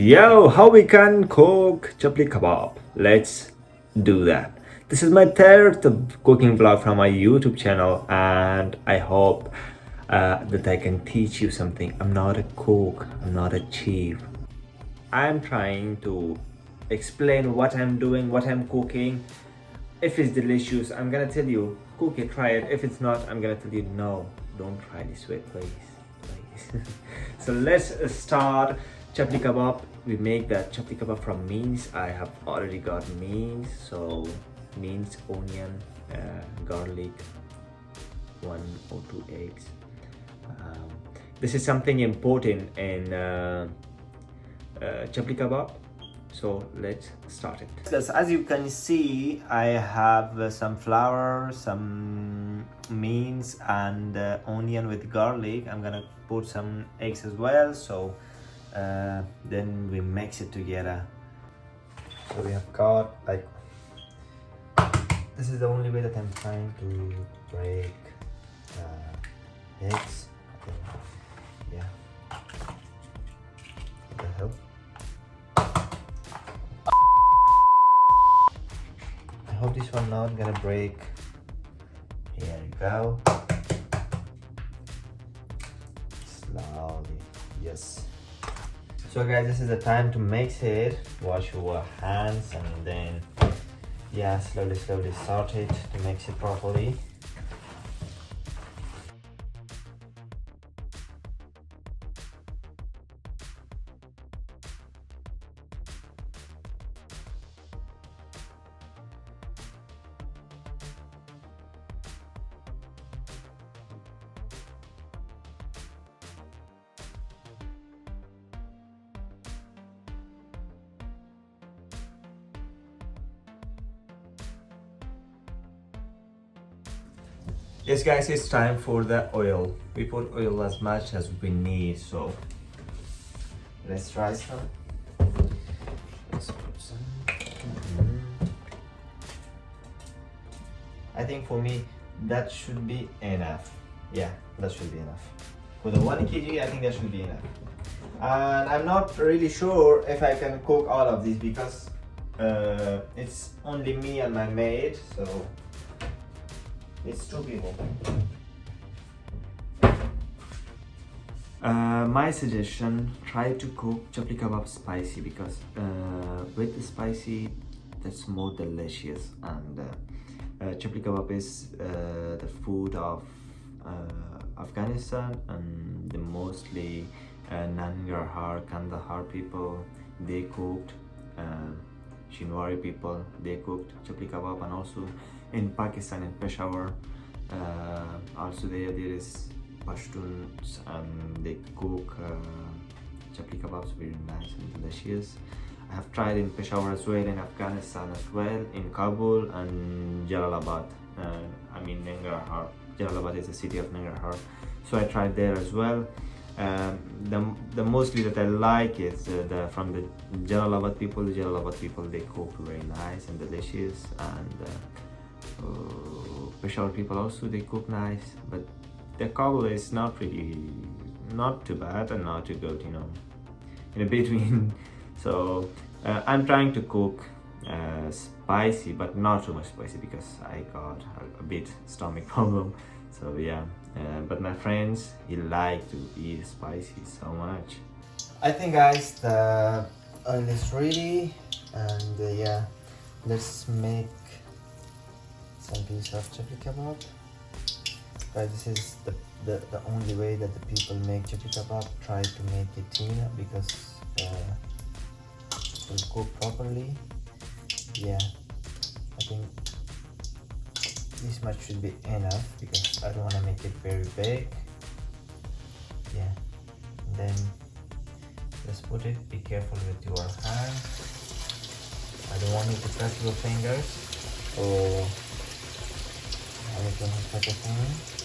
Yo, how we can cook chapli kebab? Let's do that. This is my third cooking vlog from my YouTube channel, and I hope that I can teach you something. I'm not a cook, I'm not a chef. I'm trying to explain what I'm doing, what I'm cooking. If it's delicious, I'm gonna tell you, cook it, try it. If it's not, I'm gonna tell you, no, don't try this way, please. So let's start chapli kebab. We make that chapli kebab from means. I have already got means, so means, onion, garlic, 1 or 2 eggs. This is something important in chapli kebab. So let's start it. As you can see, I have some flour, some means, and onion with garlic. I'm gonna put some eggs as well. So then we mix it together. So we have got like, this is the only way that I'm trying to break eggs. Okay. Yeah. What the hell? I hope this one not gonna break. Here you go. Slowly. Yes. So guys, this is the time to mix it. Wash your hands and then slowly sort it to mix it properly. Yes guys, it's time for the oil. We put oil as much as we need, so let's try some. Let's put some. I think for me that should be enough. Yeah, that should be enough. For the 1 kg, I think that should be enough. And I'm not really sure if I can cook all of these because it's only me and my maid, so it's 2 people. My suggestion, try to cook chapli kebab spicy because with the spicy that's more delicious. And chapli kebab is the food of Afghanistan, and the mostly Nangarhar, Kandahar people, they cooked. Shinwari people, they cooked chapli kebab, and also in Pakistan, in Peshawar, also there is Pashtuns, and they cook chapli kebabs very nice and delicious. I have tried in Peshawar as well, in Afghanistan as well, in Kabul and Jalalabad. I mean Nangarhar. Jalalabad is the city of Nangarhar, so I tried there as well. The mostly that I like is from the Jalalabad people. The Jalalabad people, they cook very nice and delicious, and Peshawar people also, they cook nice, but the Kabul is not too bad and not too good, you know, in between. So I'm trying to cook spicy, but not too much spicy because I got a bit stomach problem. So yeah, but my friends, he like to eat spicy so much. I think guys, the oil is ready, and yeah, let's make some piece of chapli kebab. Guys, this is the only way that the people make chapli kebab. Try to make it thinner because it will cook properly. Yeah, I think this much should be enough because I don't want to make it very big. Yeah, and then just put it. Be careful with your hand. I don't want you to cut your fingers, or I can cut your finger.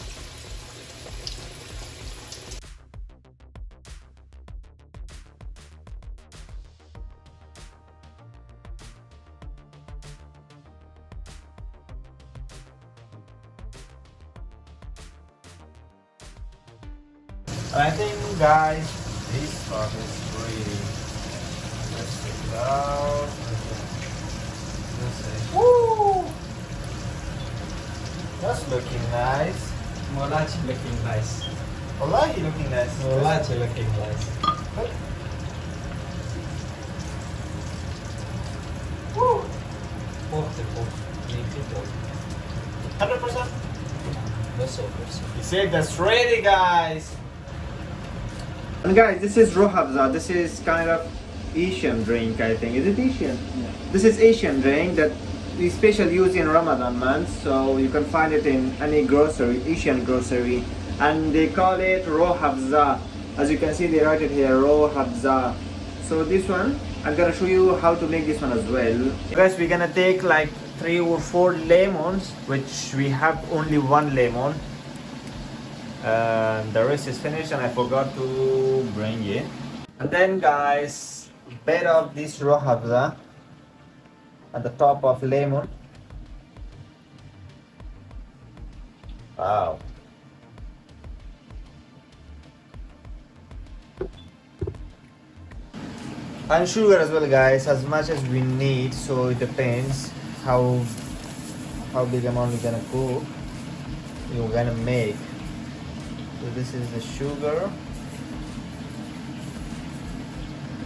I think guys, this part is really out. Woo! That's looking nice. Malachi looking nice. Wallahi looking nice. Malachi looking nice. Woo! 100%. That's all person. You said that's ready, guys. And guys, this is rohabza. This is kind of Asian drink, I think. Is it Asian? Yeah. This is Asian drink that we special use in Ramadan month, so you can find it in any grocery, Asian grocery, and they call it rohabza. As you can see, they write it here, rohabza. So this one, I'm gonna show you how to make this one as well. Guys, we're gonna take like 3 or 4 lemons, which we have only 1 lemon. The rest is finished, and I forgot to bring it. And then, guys, bit of this rohabza at the top of lemon. Wow. And sugar as well, guys, as much as we need, so it depends how big amount we're gonna cook, we're gonna make. So this is the sugar.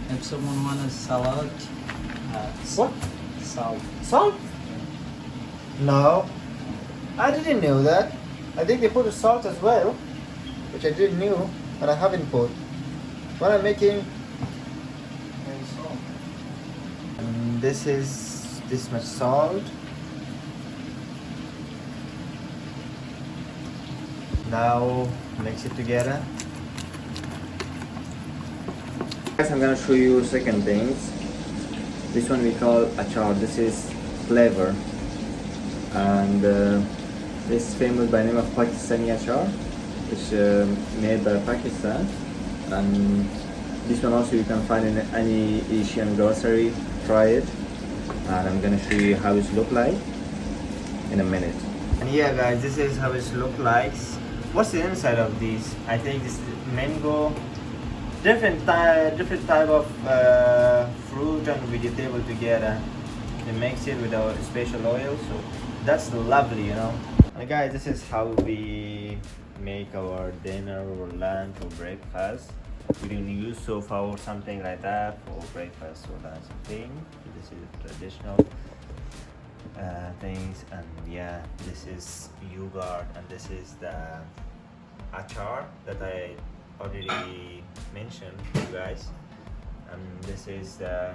If someone wants salad, What? salt. Salt? No, I didn't know that. I think they put the salt as well, which I didn't know, but I haven't put. When I'm making, And salt. and this is this much salt. Now mix it together. Guys, I'm gonna show you second things. This one we call achar. This is flavor, and this is famous by the name of Pakistani achar, which made by Pakistan. And this one also you can find in any Asian grocery. Try it, and I'm gonna show you how it look like in a minute. And yeah, guys, this is how it look like. What's the inside of these? I think this is mango. Different type of fruit and vegetable together. They mix it with our special oil, so that's lovely, you know. And guys, this is how we make our dinner or lunch or breakfast. We don't use sofa or something like that for breakfast or lunch thing. This is traditional things, and yeah, this is yogurt, and this is the achar that I already mentioned to you guys, and this is the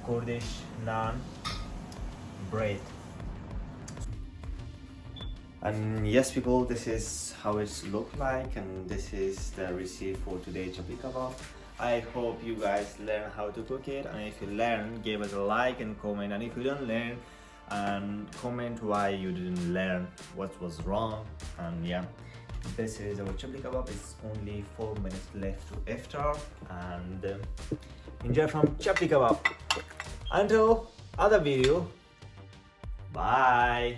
Kurdish naan bread. And yes, people, this is how it looks like, and this is the recipe for today chapli kebab. I hope you guys learn how to cook it, and if you learn, give us a like and comment, and if you don't learn, and comment why you didn't learn, what was wrong. And yeah, this is our chapli kebab. It's only 4 minutes left to iftar, and enjoy from chapli kebab. Until other video, bye.